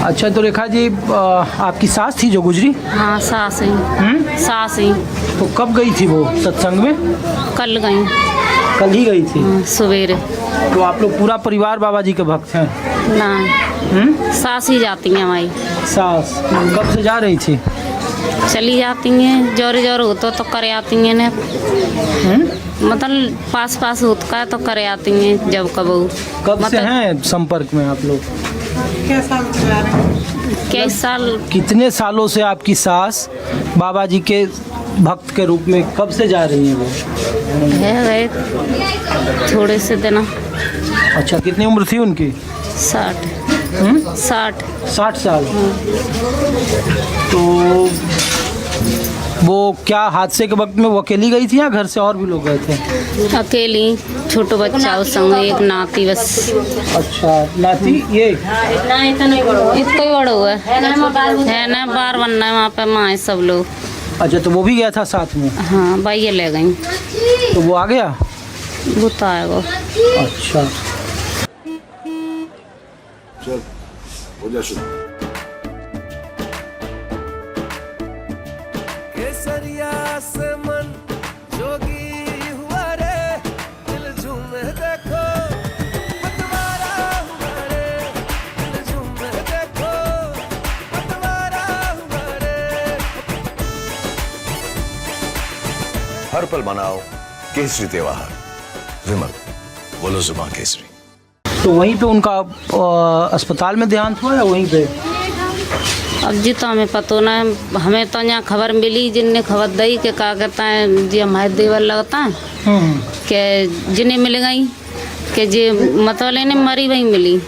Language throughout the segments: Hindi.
अच्छा, तो रेखा जी आपकी सास थी जो गुजरी? हाँ, सास ही। सास ही। तो कब गई थी वो सत्संग में? कल गई। कल ही गई थी? सवेरे। तो आप लोग पूरा परिवार बाबा जी के भक्त हैं? ना, सास ही जाती हैं हमारी। सास कब से जा रही थी? चली जाती हैं, जोरे जोर होता तो करे आती हैं ना। मतलब पास पास होता तो करे आती हैं जब कब। कब से हैं संपर्क में आप लोग? कई साल। कितने सालों से आपकी सास बाबा जी के भक्त के रूप में कब से जा रही है वो? है थोड़े से दिन। अच्छा, कितनी उम्र थी उनकी? 60। 60 साल। तो वो क्या हादसे के वक्त में वो अकेली गई थी या घर से और भी लोग गए थे? अकेली, छोटो बच्चा उस संग, एक नाती बस। अच्छा, नाती ये इतना ही बड़ा हुआ है ना, बार बनना है वहाँ पे माँ सब लोग। अच्छा, तो वो भी गया था साथ में? हाँ, भाई ये ले गई। तो वो आ गया? वो तो आएगा। अच्छा, चल हो जा शुरू। केसरिया से मन जोगी हुआ रे, दिल झूमे देखो पतवारा हुआ रे, दिल झूमे देखो पतवारा हुआ रे। हर पल मनाओ केसरी त्योहार। विमल, बोलो जुबान केसरी। तो वहीं पे उनका अस्पताल में देहांत हुआ या वहीं पे? अब जी तो हमें पता ना, हमें तो यहाँ खबर मिली, जिनने खबर दी कि क्या कहता है जी हमारे देवर लगता है कि जिन्हें मिल गई कि जी मतलब लेने मरी वही मिली।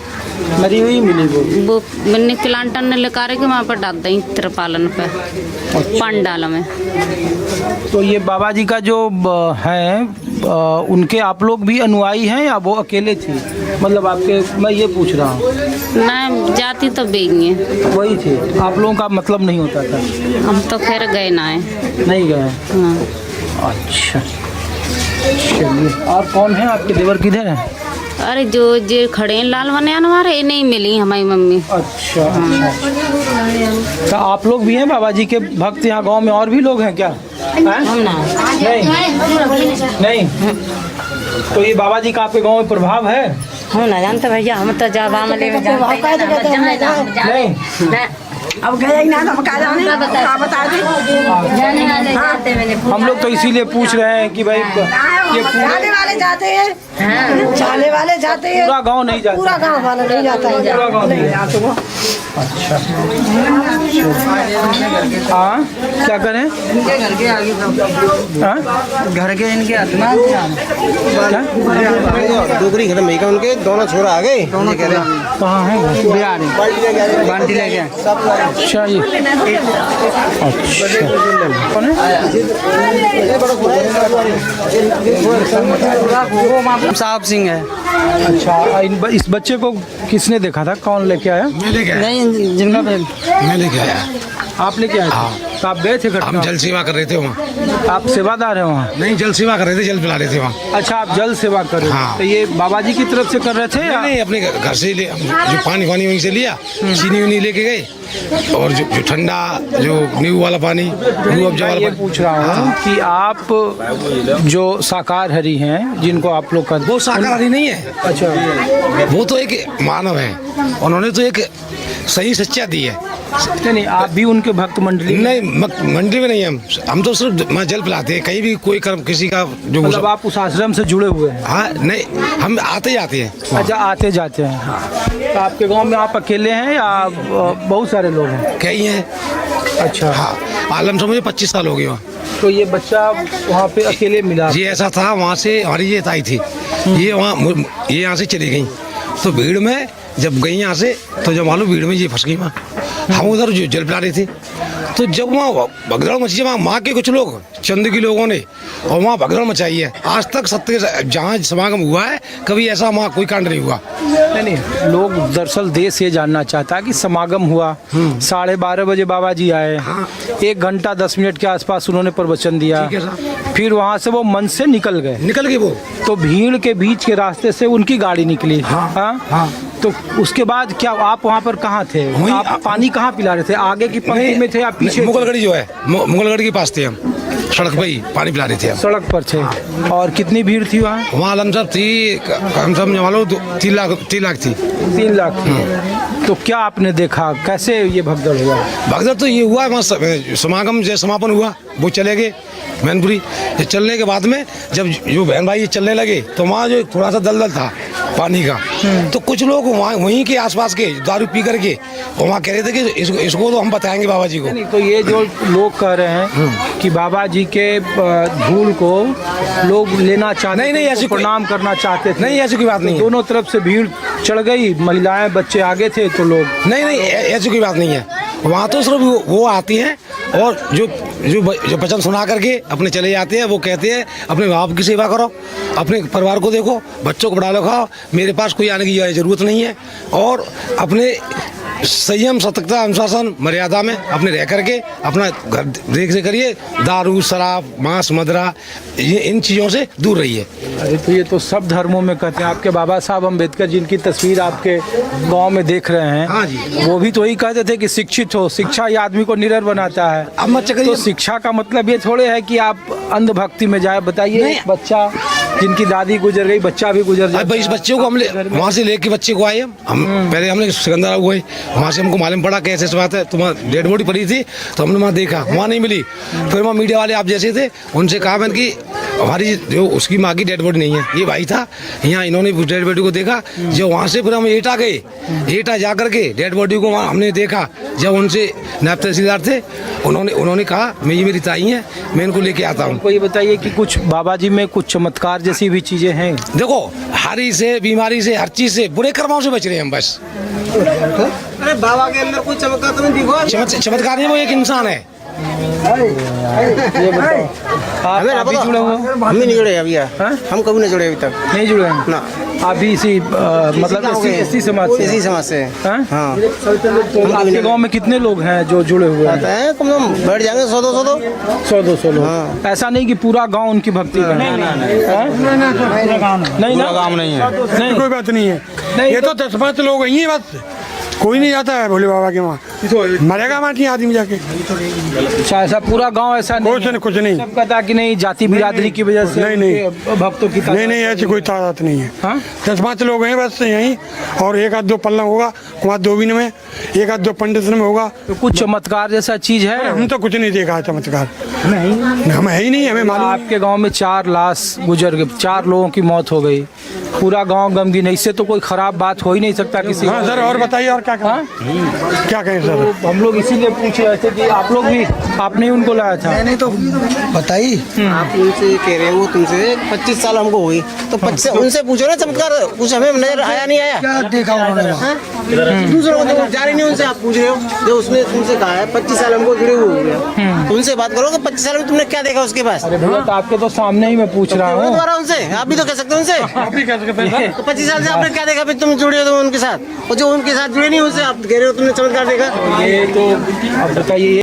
मरी हुई मिली वो मैंने क्लांटन ने लेकर के वहाँ पर डाल दी त्रिपालन पे, पंडाल में। तो ये बाबा जी का जो है उनके आप लोग भी अनुयायी हैं या वो अकेले थी? मतलब आपके, मैं ये पूछ रहा हूँ। ना जाती तो बेगी वही थे, आप लोगों का मतलब नहीं होता था? हम तो खैर गए ना है। नहीं गए? हाँ। अच्छा, चलिए। और कौन है आपके देवर, किधर है? अरे जो खड़े हैं लाल बने हमारे, ये नहीं मिली हमारी मम्मी। अच्छा, तो आप लोग भी हैं बाबा जी के भक्त यहाँ गांव में? और भी लोग हैं क्या? हम ना। नहीं। तो ये बाबा जी का आपके गांव में प्रभाव है? हम ना जानते भैया, हम तो जा नहीं। अब गए ना तो बता दे। हम लोग तो इसीलिए पूछ रहे हैं कि भाई ये जाने वाले जाते हैं, जाने वाले जाते हैं, पूरा गांव नहीं जाता? पूरा गांव वाला नहीं जाता है। पूरा गांव नहीं जाता वो। अच्छा, हाँ, क्या करें? इनके घर के आगे हाँ, घर के इनके आत्मा डोगरी खत्म है उनके दोनों छोरा आ गए। दोनों कह रहे कहाँ है? बिहार बाल्टी ले गया। अच्छा, ये अच्छा कौन है? साहब सिंह है। अच्छा, इस बच्चे को किसने देखा था? कौन लेके आया? मैं लेके आया। नहीं, जिनका मैं लेके आया। आप लेके आए थे? तो आप गए थे हम घटना? जल सेवा कर रहे थे वहाँ। आप सेवादार हैं वहाँ? नहीं, जल सेवा कर रहे थे, जल पिला रहे थे वहाँ। अच्छा, आप जल सेवा कर रहे थे? हाँ। तो ये बाबा जी की तरफ से कर रहे थे या? नहीं, अपने घर से ले, जो पानी वहीं से लिया, चीनी उनी लेके गए, और जो ठंडा जो नींबू वाला पानी, नींबू अफ़ज़ा वाला ये पानी। पूछ रहा हूँ कि आप जो शाकाहारी हैं, जिनको आप लोग का, वो शाकाहारी नहीं है। अच्छा, वो तो एक मानव है, उन्होंने तो एक सही सच्चा दी है। नहीं, आप भी उनके भक्त मंडली? नहीं, मंडी में नहीं, हम तो सिर्फ जल पिलाते हैं। कहीं भी कोई कर्म किसी का जो मतलब आप उस आश्रम से जुड़े हुए हैं? हाँ, नहीं, हम आते जाते हैं। अच्छा, आते जाते हैं। हाँ। तो आपके गांव में आप अकेले हैं या बहुत सारे लोग हैं? कई हैं। अच्छा, हाँ, आलम से मुझे 25 साल हो गए वहाँ। तो ये बच्चा वहाँ पे अकेले मिला? जी, ऐसा था, वहाँ से हमारी ये ताई थी, ये यहाँ से चली गई। तो भीड़ में जब गई यहाँ से, तो जब मालूम भीड़ में ये फंस गई वहाँ। हम उधर जो जल पिला रहे थे, तो जब वहाँ भगदड़ मची, वहाँ माँ के कुछ लोग चंद के लोगों ने, और वहाँ भगदड़ मचाई है। आज तक सत्य जहाँ समागम हुआ है, कभी ऐसा वहाँ कोई कांड नहीं हुआ। नहीं, लोग दरअसल देश ये जानना चाहता है कि समागम हुआ, 12:30 बजे बाबा जी आए, 1 घंटा 10 मिनट के आसपास उन्होंने प्रवचन दिया, फिर वहाँ से वो मंच से निकल गए। वो तो भीड़ के बीच के रास्ते से उनकी गाड़ी निकली। हाँ, तो उसके बाद क्या आप वहाँ पर कहाँ थे? वहीं आप पानी कहाँ पिला रहे थे? आगे की पंक्ति में थे या पीछे? मुगलगढ़ी जो है, मुगलगढ़ी के पास थे हम, सड़क पे ही पानी पिला रहे थे हम। सड़क पर थे। और कितनी भीड़ थी वहाँ? वहाँ लमसम थी कम से कम जमा लो 3 लाख थी। 3 लाख थी। तो क्या आपने देखा, कैसे ये भगदड़ हुआ? भगदड़ तो ये हुआ, वहाँ समागम जैसे समापन हुआ, वो चले गए मैनपुरी। ये चलने के बाद में जब जो बहन भाई ये चलने लगे तो वहाँ जो थोड़ा सा दलदल था पानी का, तो कुछ लोग वहाँ वहीं के आसपास के दारू पी करके वहाँ कह रहे थे कि इसको तो हम बताएंगे बाबा जी को। नहीं, तो ये जो लोग कह रहे हैं कि बाबा जी के धूल को लोग लेना चाहते, नहीं, ऐसी कोई प्रणाम करना चाहते थे। नहीं, ऐसी कोई बात नहीं है। दोनों तरफ से भीड़ चढ़ गई, महिलाएं बच्चे आगे थे तो लोग नहीं, ऐसी कोई बात नहीं है। वहाँ तो सिर्फ वो आती हैं और जो वचन सुना करके अपने चले जाते हैं। वो कहते हैं अपने बाप की सेवा करो, अपने परिवार को देखो, बच्चों को पढ़ा लिखाओ, मेरे पास कोई आने की जरूरत नहीं है। और अपने संयम, सतर्कता, अनुशासन, मर्यादा में अपने रह करके अपना घर देख से करिए। दारू, शराब, मांस, मदिरा, ये इन चीज़ों से दूर रहिए। अरे तो ये तो सब धर्मों में कहते हैं। आपके बाबा साहब अम्बेडकर जिनकी तस्वीर आपके गांव में देख रहे हैं, हाँ जी, वो भी तो यही कहते थे कि शिक्षित हो, शिक्षा ही आदमी को निडर बनाता है। अब मत तो शिक्षा का मतलब ये थोड़े है कि आप अंधभक्ति में जाए। बताइए, एक बच्चा जिनकी दादी गुजर गई, बच्चा भी गुजर जाए। इस बच्चे को हम वहाँ से लेके बच्चे को आए हम पहले हमने सिकंदरा हुए, वहाँ से हमको मालूम पड़ा कैसे ऐसी बात है, तुम्हारी डेड बॉडी पड़ी थी, तो हमने वहाँ देखा, वहाँ नहीं मिली। फिर वहाँ मीडिया वाले आप जैसे थे, उनसे कहा मैंने कि हमारी जो उसकी माँ की डेड बॉडी नहीं है, ये भाई था यहाँ, इन्होंने डेड बॉडी को देखा। जो वहाँ से फिर हम एटा गए, एटा जा करके डेड बॉडी को वहाँ हमने देखा। जब उनसे नायब तहसीलदार थे, उन्होंने कहा ये मेरी ताई है, मैं इनको लेके आता हूँ। ये बताइए कि कुछ बाबा जी में कुछ चमत्कार जैसी भी चीजें हैं? देखो, हारी से, बीमारी से, हर चीज से, बुरे कर्मों से बच रहे हैं हम बस। अरे बाबा के अंदर कोई चमत्कार तो नहीं दिखा। चमत्कार नहीं, वो एक इंसान है। ये बताओ, आप भी जुड़े हुए? हम भी नहीं जुड़े अभी, हम कभी नहीं जुड़े अभी तक। नहीं जुड़े हैं ना। अभी इसी मतलब इसी समाज से? इसी समाज से। हाँ। तो आपके गांव में कितने लोग हैं जो जुड़े हुए हैं? कम से कम बैठ जाएंगे 100-200 लोग। हाँ। ऐसा नहीं कि पूरा गांव उनकी भक्ति का है? नहीं, पूरा गांव नहीं है, नहीं, कोई बात नहीं है। ये तो 10-5 लोग यही बस, कोई नहीं जाता है भोले बाबा के वहाँ, मरेगा माटी आदमी जाके। अच्छा, ऐसा पूरा गांव ऐसा नहीं? कुछ नहीं। सब कहता कि नहीं, जाति बिरादरी की वजह से नहीं, भक्तों की नहीं, ऐसी कोई तादाद नहीं है। हाँ? 10-5 लोग हैं बस यहीं, और 1-2 पल्ला होगा कुमार धोबी में, 1-2 पंडित में होगा। तो कुछ चमत्कार जैसा चीज है? हम तो कुछ नहीं देखा है चमत्कार, नहीं, हम है ही नहीं, हमें मालूम। आपके गांव में 4 लाश गुजर गए, 4 लोगों की मौत हो गई, पूरा गांव गमगीन है। इससे तो कोई खराब बात हो ही नहीं सकता किसी। हाँ सर, और बताइए और क्या क्या कहें सर? तो हम लोग इसीलिए पूछ रहे थे कि आप लोग भी, आपने ही उनको लाया था? नहीं तो बताइए, आप उनसे कह रहे हो, तुमसे 25 साल हमको हुई, तो 25 उनसे पूछो ना चमत्कार कुछ हमें नजर आया नहीं आया? क्या देखा उन्होंने? दूसरों को तो जा रही नहीं, उनसे आप पूछ रहे हो। जो उसने तुमसे कहा है 25 साल हमको जुड़े हुए हो गया, उनसे बात करो कि 25 साल में तुमने क्या देखा उसके पास? अरे भैया, तो आपके तो सामने ही मैं पूछ रहा हूँ। दोबारा उनसे आप भी तो कह सकते हो उनसे। आप भी कह सकते हैं। तो 25 साल से आपने क्या देखा, फिर तुम जुड़े हो उनके साथ, और जो उनके साथ जुड़े नहीं उनसे आप कह रहे हो तुमने चमत्कार देखा? ये तो अब बताइए।